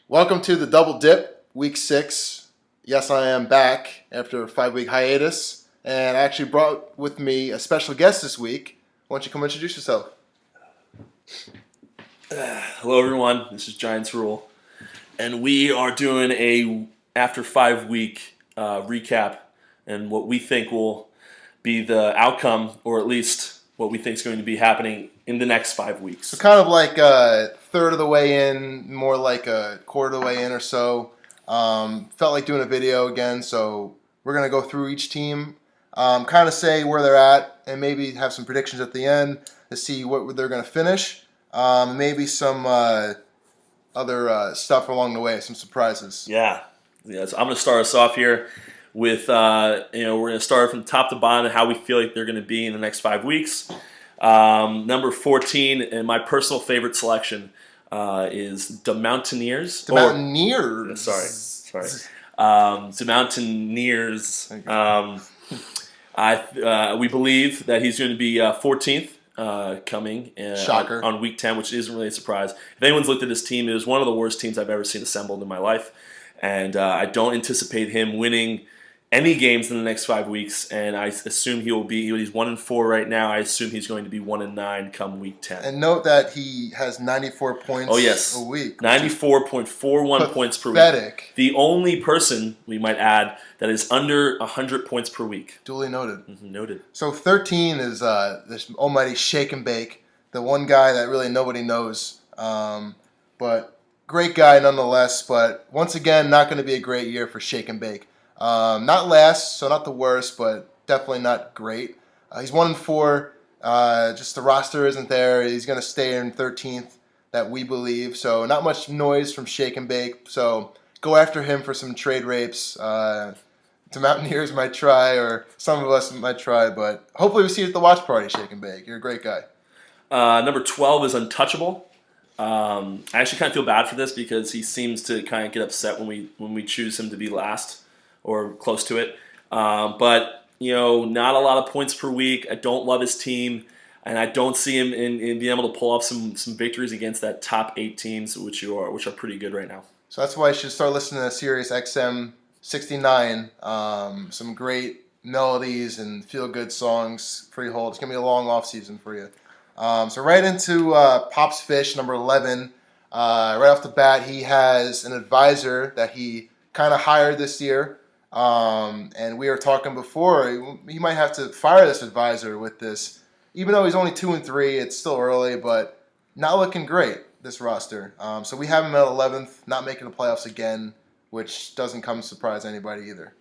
Welcome to the Double Dip, Week 6. Yes, I am back after a 5-week hiatus, and I actually brought with me a special guest this week. Why don't you come introduce yourself? Hello, everyone. This is Giants Rule, and we are doing a after 5 week recap and what we think will be the outcome, or at least what we think is going to be happening in the next 5 weeks. So kind of like a third of the way in, more like a quarter of the way in or so. Felt like doing a video again, so we're going to go through each team, kind of say where they're at, and maybe have some predictions at the end to see what they're going to finish. Maybe some other stuff along the way, some surprises. Yeah. So I'm going to start us off here with we're going to start from top to bottom and how we feel like they're going to be in the next 5 weeks. Number 14, and my personal favorite selection is the Mountaineers. The Mountaineers. Sorry. The Mountaineers. We believe that he's going to be 14th. Coming on week 10, which isn't really a surprise. If anyone's looked at this team, it was one of the worst teams I've ever seen assembled in my life, and I don't anticipate him winning any games in the next 5 weeks. And I assume he's 1-4 right now. I assume he's going to be 1-9 come week 10. And note that he has 94 points. a week. 94.41 points per week. The only person, we might add, that is under 100 points per week. Duly noted. Mm-hmm, noted. So 13 is this almighty Shake and Bake, the one guy that really nobody knows. But great guy nonetheless. But once again, not going to be a great year for Shake and Bake. Not last, so not the worst, but definitely not great. He's 1-4. Just the roster isn't there. He's going to stay in 13th, that we believe. So not much noise from Shake and Bake. So go after him for some trade rapes. The Mountaineers might try, or some of us might try, but hopefully we see you at the watch party, Shake and Bake. You're a great guy. Number 12 is Untouchable. I actually kind of feel bad for this because he seems to kind of get upset when we choose him to be last or close to it. But not a lot of points per week. I don't love his team, and I don't see him in being able to pull off some victories against that top 8 teams, which are pretty good right now. So that's why you should start listening to Sirius XM 69. Some great melodies and feel-good songs for you. It's going to be a long off-season for you. So right into Pop's Fish, number 11. Right off the bat, he has an advisor that he kind of hired this year. And we were talking before, he might have to fire this advisor with this. Even though he's only 2-3, it's still early, but not looking great, this roster. So we have him at 11th, not making the playoffs again, which doesn't come to surprise anybody either.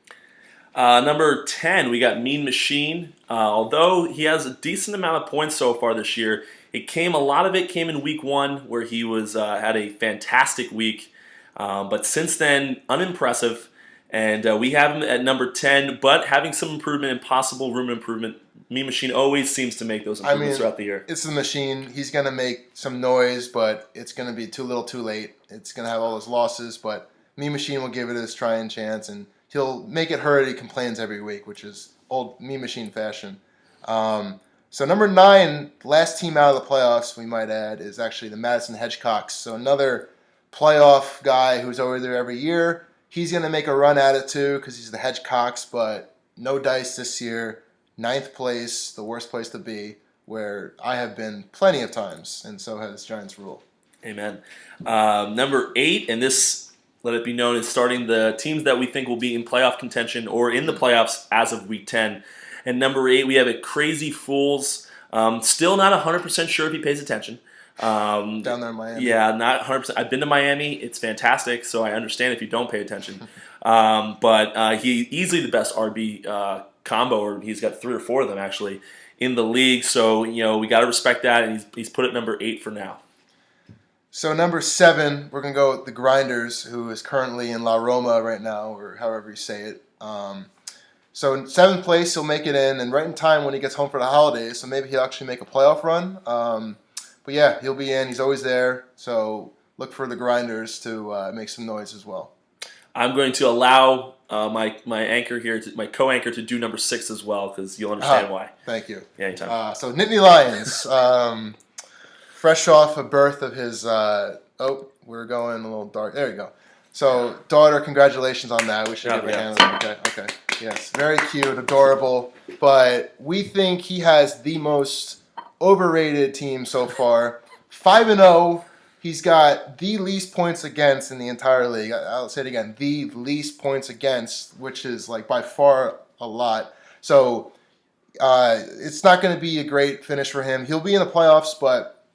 Number 10, we got Mean Machine. Although he has a decent amount of points so far this year, a lot of it came in week 1 where he had a fantastic week. But since then, unimpressive. And we have him at number 10, but having some improvement and possible room improvement. Mean Machine always seems to make those improvements throughout the year. It's the Machine. He's going to make some noise, but it's going to be too little too late. It's going to have all his losses, but Mean Machine will give it his trying chance, and he'll make it hurt. He complains every week, which is old Mean Machine fashion. So number 9, last team out of the playoffs, we might add, is actually the Madison Hedgehoggs. So another playoff guy who's over there every year. He's going to make a run at it too because he's the Hedgehoggs, but no dice this year. 9th place, the worst place to be, where I have been plenty of times, and so has Giants Rule. Amen. Number 8, and this, let it be known, is starting the teams that we think will be in playoff contention or in the playoffs as of week 10. And number 8, we have a Crazy Fools. Still not 100% sure if he pays attention. Down there in Miami. Yeah, not 100%. I've been to Miami. It's fantastic, so I understand if you don't pay attention. But he easily the best RB combo, or he's got 3 or 4 of them actually in the league. So we got to respect that, and he's put at number 8 for now. So number 7, we're gonna go with the Grinders, who is currently in La Roma right now, or however you say it. So in 7th place, he'll make it in, and right in time when he gets home for the holidays. So maybe he'll actually make a playoff run. But yeah, he'll be in. He's always there. So look for the Grinders to make some noise as well. I'm going to allow my anchor here, my co-anchor, to do number 6 as well, because you'll understand why. Thank you. Yeah, anytime. So Nittany Lions, fresh off a birth of his. we're going a little dark. There you go. So, daughter, congratulations on that. We should give her a hand. Okay. Yes, very cute, adorable. But we think he has the most overrated team so far. 5-0. He's got the least points against in the entire league. I'll say it again, the least points against, which is like by far a lot. So it's not going to be a great finish for him. He'll be in the playoffs, but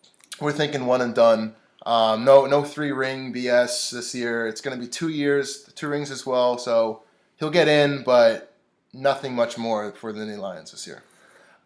we're thinking one and done. No 3-ring BS this year. It's going to be 2 years, 2 rings as well. So he'll get in, but nothing much more for the Nittany Lions this year.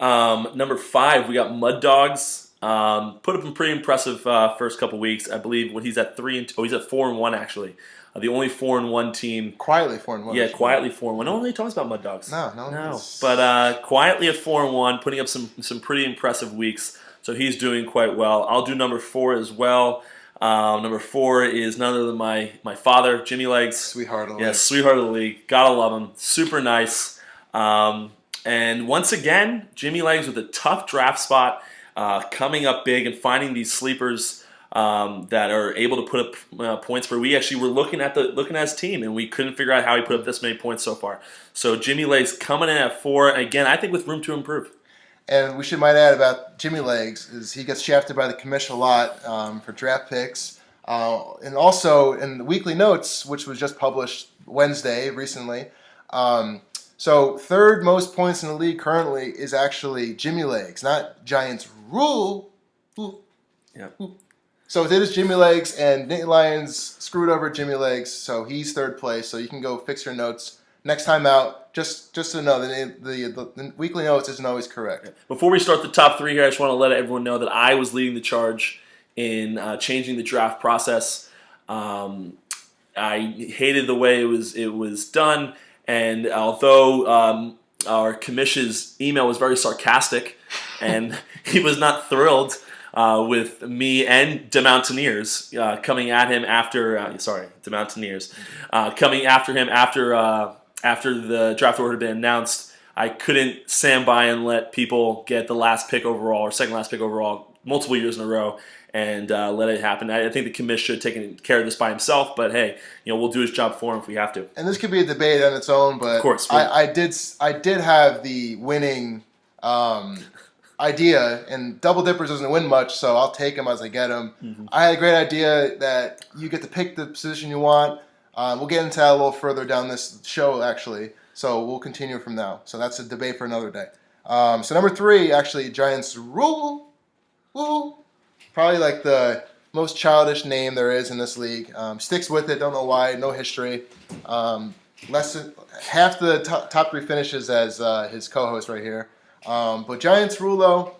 Number 5, we got Mud Dogs. Put up a pretty impressive first couple weeks. I believe he's at 3-2. He's at 4-1 actually. The only 4-1 team. Quietly 4-1. Yeah, quietly 4-1. No one really talks about Mud Dogs. No. But quietly at 4-1, putting up some pretty impressive weeks. So he's doing quite well. I'll do number 4 as well. Number 4 is none other than my father, Jimmy Legs. Sweetheart of the league. Yeah, sweetheart of the league. Gotta love him. Super nice. And once again, Jimmy Legs with a tough draft spot, coming up big and finding these sleepers that are able to put up points. Where we actually were looking at his team and we couldn't figure out how he put up this many points so far. So Jimmy Legs coming in at 4, and again, I think with room to improve. And we should might add about Jimmy Legs is he gets shafted by the commission a lot for draft picks. And also in the weekly notes, which was just published Wednesday recently. So third most points in the league currently is actually Jimmy Legs, not Giants Rule. Yeah. So it is Jimmy Legs, and Nittany Lions screwed over Jimmy Legs, so he's third place. So you can go fix your notes next time out. Just to know, the weekly notes isn't always correct. Before we start the top 3 here, I just want to let everyone know that I was leading the charge in changing the draft process. I hated the way it was done, and although our commission's email was very sarcastic, and he was not thrilled with me and DeMountaineers coming at him after DeMountaineers coming after him after the draft order had been announced. I couldn't stand by and let people get the last pick overall or second last pick overall multiple years in a row and let it happen. I think the commission should have taken care of this by himself, but hey, we'll do his job for him if we have to. And this could be a debate on its own, but of course, I did have the winning idea, and Double Dippers doesn't win much, so I'll take him as I get him. Mm-hmm. I had a great idea that you get to pick the position you want. We'll get into that a little further down this show, actually. So we'll continue from now. So that's a debate for another day. So number 3, actually, Giants Rule. Probably like the most childish name there is in this league. Sticks with it. Don't know why. No history. Less than half the top 3 finishes as his co-host right here. But Giants Rulo,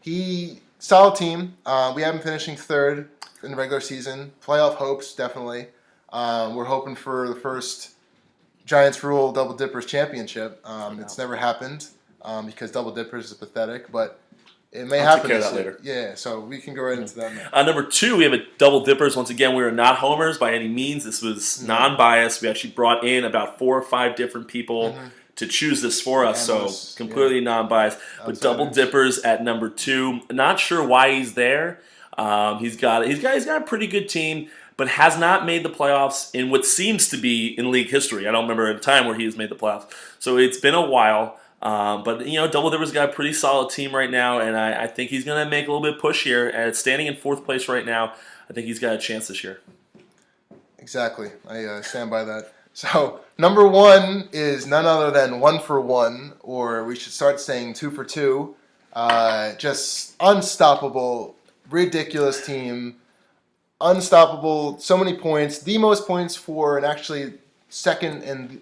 he solid team. We have him finishing 3rd in the regular season. Playoff hopes, definitely. We're hoping for the first Giants Rule Double Dippers championship. It's never happened because Double Dippers is pathetic, but it may happen this later. Yeah, so we can go right into that now. Number 2, we have a Double Dippers. Once again, we are not homers by any means. This was non-biased. We actually brought in about 4 or 5 different people to choose this for us, so completely non-biased. But Double Dippers at number 2. Not sure why he's there. He's got a pretty good team, but has not made the playoffs in what seems to be in league history. I don't remember a time where he has made the playoffs. So it's been a while. But Double Dippers got a pretty solid team right now, and I think he's going to make a little bit of push here. And standing in 4th place right now, I think he's got a chance this year. Exactly. I stand by that. So number 1 is none other than 1 for 1, or we should start saying 2 for 2. Just unstoppable, ridiculous team. Unstoppable, so many points. The most points for, and actually second in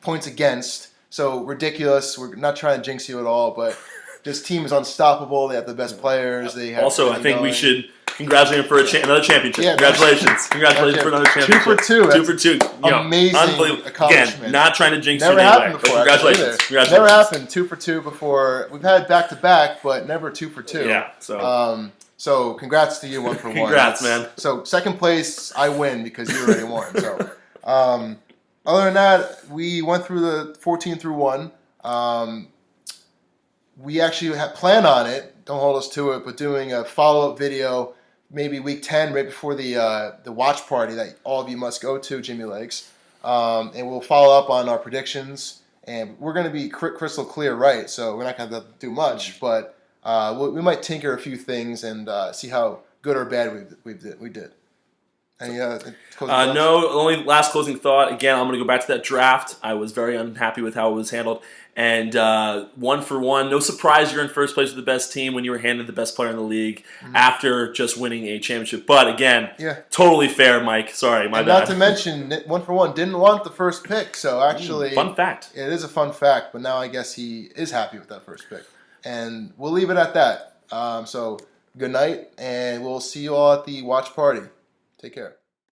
points against. So ridiculous. We're not trying to jinx you at all, but this team is unstoppable. They have the best players. They have also, I think we should congratulate him for another championship. Yeah, congratulations for another championship. 2 for 2. 2 for 2. Amazing accomplishment. Again, not trying to jinx never you in happened any way, before. but congratulations. Never happened 2 for 2 before. We've had back to back, but never 2 for 2. Yeah. So congrats to you, 1 for 1. Congrats, man. So second place, I win because you already won. So other than that, we went through the 14 through 1. We actually plan on it. Don't hold us to it, but doing a follow-up video maybe week 10, right before the watch party that all of you must go to, Jimmy Legs. And we'll follow up on our predictions. And we're going to be crystal clear right, so we're not going to do much. But we might tinker a few things and see how good or bad we did. Any closing thoughts? No, only last closing thought. Again, I'm going to go back to that draft. I was very unhappy with how it was handled. And 1 for 1, no surprise you're in first place with the best team when you were handed the best player in the league after just winning a championship. But again, totally fair, Mike. Sorry, my and bad. not to mention, 1 for 1 didn't want the first pick. So actually, fun fact. It is a fun fact, but now I guess he is happy with that first pick. And we'll leave it at that. So good night, and we'll see you all at the watch party. Take care.